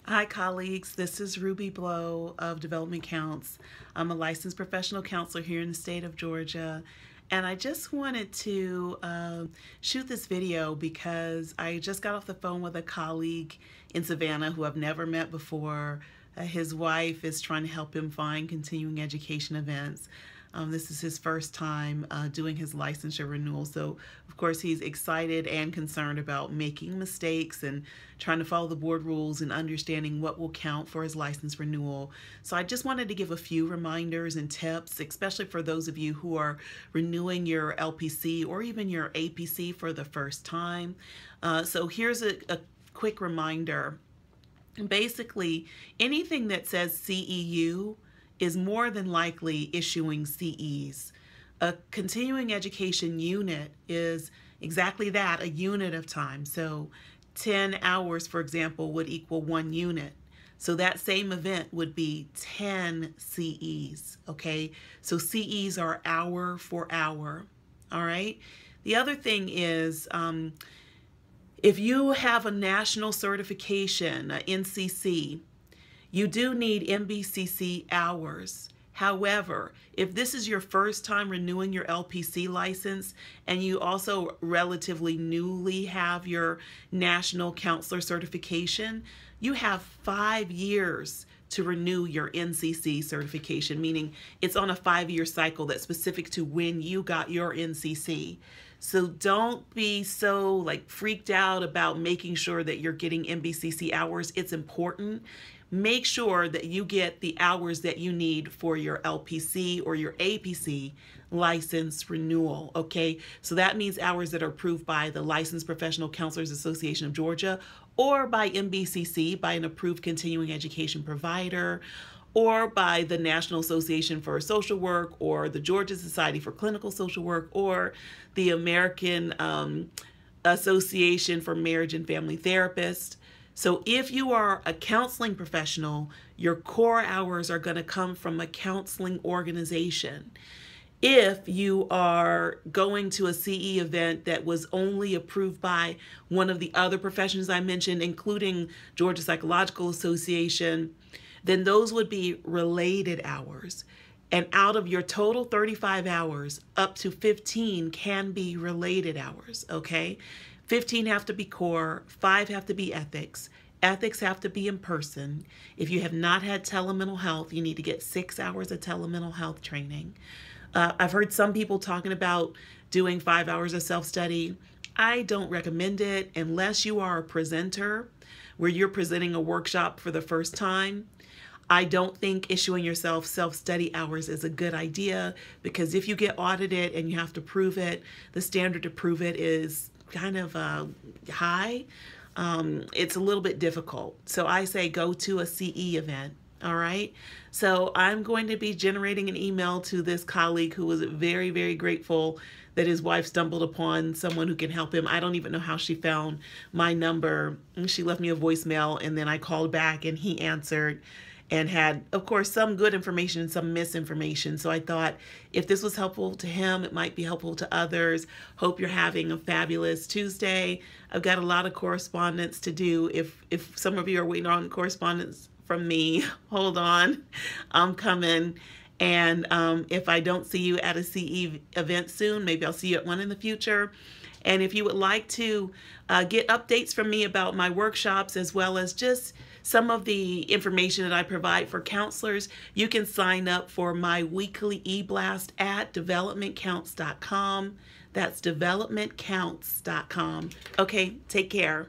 Hi colleagues, this is Ruby Blow of Development Counts. I'm a licensed professional counselor here in the state of Georgia, and I just wanted to shoot this video because I just got off the phone with a colleague in Savannah who I've never met before. His wife is trying to help him find continuing education events. This is his first time doing his licensure renewal, so of course he's excited and concerned about making mistakes and trying to follow the board rules and understanding what will count for his license renewal. So I just wanted to give a few reminders and tips, especially for those of you who are renewing your LPC or even your APC for the first time. So here's a quick reminder. Basically, anything that says CEU is more than likely issuing CEs. A continuing education unit is exactly that, a unit of time. So 10 hours, for example, would equal 1 unit. So that same event would be 10 CEs, okay? So CEs are hour for hour, all right? The other thing is, if you have a national certification, a NCC, you do need MBCC hours. However, if this is your first time renewing your LPC license and you also relatively newly have your national counselor certification, you have 5 years to renew your NCC certification, meaning it's on a 5-year cycle that's specific to when you got your NCC. So don't be so freaked out about making sure that you're getting MBCC hours. It's important. Make sure that you get the hours that you need for your LPC or your APC license renewal, okay? So that means hours that are approved by the Licensed Professional Counselors Association of Georgia or by MBCC, by an approved continuing education provider, or by the National Association for Social Work or the Georgia Society for Clinical Social Work or the American Association for Marriage and Family Therapists. So if you are a counseling professional, your core hours are going to come from a counseling organization. If you are going to a CE event that was only approved by one of the other professions I mentioned, including Georgia Psychological Association, then those would be related hours. And out of your total 35 hours, up to 15 can be related hours, okay? 15 have to be core, 5 have to be ethics. Ethics have to be in person. If you have not had telemental health, you need to get 6 hours of telemental health training. I've heard some people talking about doing 5 hours of self-study. I don't recommend it unless you are a presenter where you're presenting a workshop for the first time. I don't think issuing yourself self-study hours is a good idea, because if you get audited and you have to prove it, the standard to prove it is kind of high. It's a little bit difficult. So I say go to a CE event. All right. So I'm going to be generating an email to this colleague who was very, very grateful that his wife stumbled upon someone who can help him. I don't even know how she found my number. She left me a voicemail and then I called back and he answered and had, of course, some good information and some misinformation. So I thought if this was helpful to him, it might be helpful to others. Hope you're having a fabulous Tuesday. I've got a lot of correspondence to do. If some of you are waiting on correspondence from me, hold on, I'm coming. And if I don't see you at a CE event soon, maybe I'll see you at one in the future. And if you would like to get updates from me about my workshops, as well as just some of the information that I provide for counselors, you can sign up for my weekly e-blast at developmentcounts.com. That's developmentcounts.com. Okay, take care.